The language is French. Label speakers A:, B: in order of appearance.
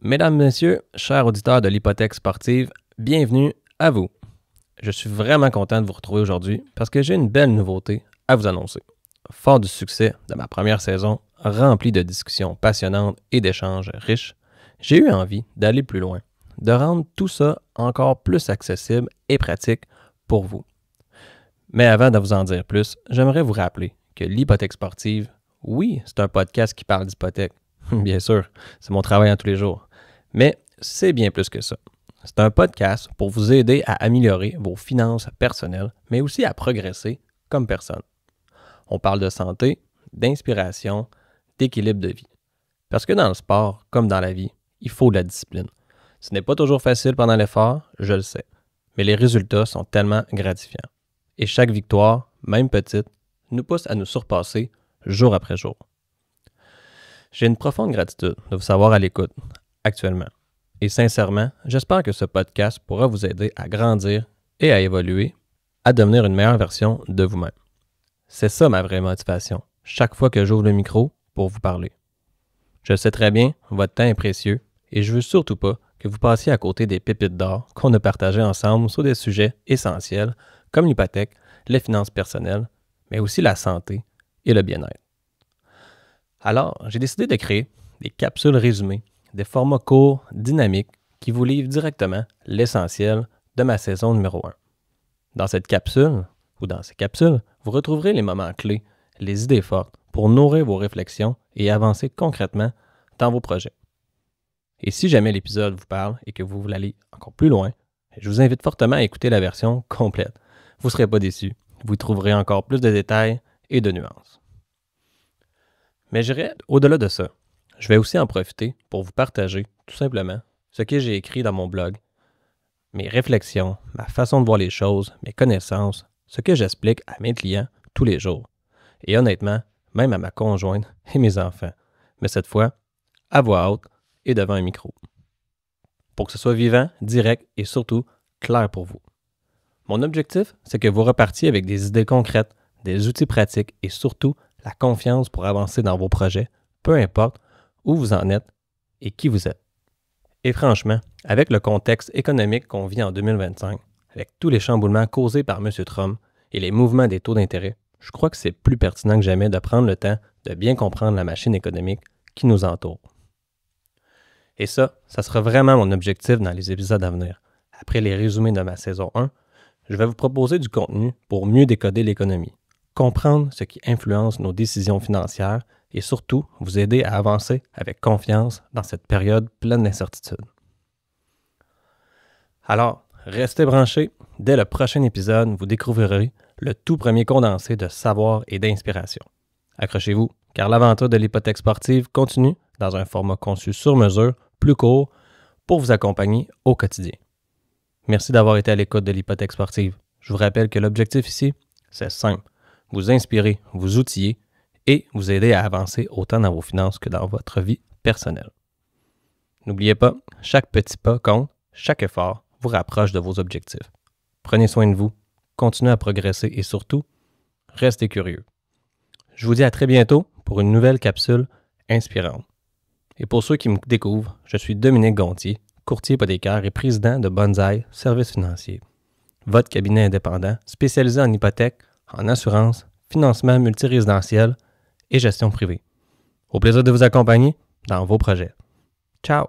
A: Mesdames, Messieurs, chers auditeurs de l'hypothèque sportive, bienvenue à vous. Je suis vraiment content de vous retrouver aujourd'hui parce que j'ai une belle nouveauté à vous annoncer. Fort du succès de ma première saison, remplie de discussions passionnantes et d'échanges riches, j'ai eu envie d'aller plus loin, de rendre tout ça encore plus accessible et pratique pour vous. Mais avant de vous en dire plus, j'aimerais vous rappeler que l'hypothèque sportive, oui, c'est un podcast qui parle d'hypothèque. Bien sûr, c'est mon travail en tous les jours. Mais c'est bien plus que ça. C'est un podcast pour vous aider à améliorer vos finances personnelles, mais aussi à progresser comme personne. On parle de santé, d'inspiration, d'équilibre de vie. Parce que dans le sport, comme dans la vie, il faut de la discipline. Ce n'est pas toujours facile pendant l'effort, je le sais, mais les résultats sont tellement gratifiants. Et chaque victoire, même petite, nous pousse à nous surpasser jour après jour. J'ai une profonde gratitude de vous savoir à l'écoute actuellement. Et sincèrement, j'espère que ce podcast pourra vous aider à grandir et à évoluer, à devenir une meilleure version de vous-même. C'est ça ma vraie motivation, chaque fois que j'ouvre le micro pour vous parler. Je le sais très bien, votre temps est précieux et je veux surtout pas que vous passiez à côté des pépites d'or qu'on a partagées ensemble sur des sujets essentiels comme l'hypothèque, les finances personnelles, mais aussi la santé et le bien-être. Alors, j'ai décidé de créer des capsules résumées, des formats courts, dynamiques, qui vous livrent directement l'essentiel de ma saison numéro 1. Dans cette capsule, ou dans ces capsules, vous retrouverez les moments clés, les idées fortes pour nourrir vos réflexions et avancer concrètement dans vos projets. Et si jamais l'épisode vous parle et que vous voulez aller encore plus loin, je vous invite fortement à écouter la version complète. Vous ne serez pas déçus. Vous y trouverez encore plus de détails et de nuances. Mais j'irai au-delà de ça. Je vais aussi en profiter pour vous partager, tout simplement, ce que j'ai écrit dans mon blog, mes réflexions, ma façon de voir les choses, mes connaissances, ce que j'explique à mes clients tous les jours. Et honnêtement, même à ma conjointe et mes enfants. Mais cette fois, à voix haute et devant un micro. Pour que ce soit vivant, direct et surtout clair pour vous. Mon objectif, c'est que vous repartiez avec des idées concrètes, des outils pratiques et surtout la confiance pour avancer dans vos projets, peu importe où vous en êtes et qui vous êtes. Et franchement, avec le contexte économique qu'on vit en 2025, avec tous les chamboulements causés par M. Trump et les mouvements des taux d'intérêt, je crois que c'est plus pertinent que jamais de prendre le temps de bien comprendre la machine économique qui nous entoure. Et ça sera vraiment mon objectif dans les épisodes à venir. Après les résumés de ma saison 1, je vais vous proposer du contenu pour mieux décoder l'économie, comprendre ce qui influence nos décisions financières et surtout vous aider à avancer avec confiance dans cette période pleine d'incertitudes. Alors, restez branchés. Dès le prochain épisode, vous découvrirez le tout premier condensé de savoir et d'inspiration. Accrochez-vous, car l'aventure de l'hypothèque sportive continue dans un format conçu sur mesure, plus court, pour vous accompagner au quotidien. Merci d'avoir été à l'écoute de l'hypothèque sportive. Je vous rappelle que l'objectif ici, c'est simple. Vous inspirer, vous outiller et vous aider à avancer autant dans vos finances que dans votre vie personnelle. N'oubliez pas, chaque petit pas compte, chaque effort vous rapproche de vos objectifs. Prenez soin de vous, continuez à progresser et surtout, restez curieux. Je vous dis à très bientôt pour une nouvelle capsule inspirante. Et pour ceux qui me découvrent, je suis Dominique Gontier, courtier hypothécaire et président de Bonsaï Services financiers. Votre cabinet indépendant spécialisé en hypothèque, en assurance, financement multirésidentiel et gestion privée. Au plaisir de vous accompagner dans vos projets. Ciao!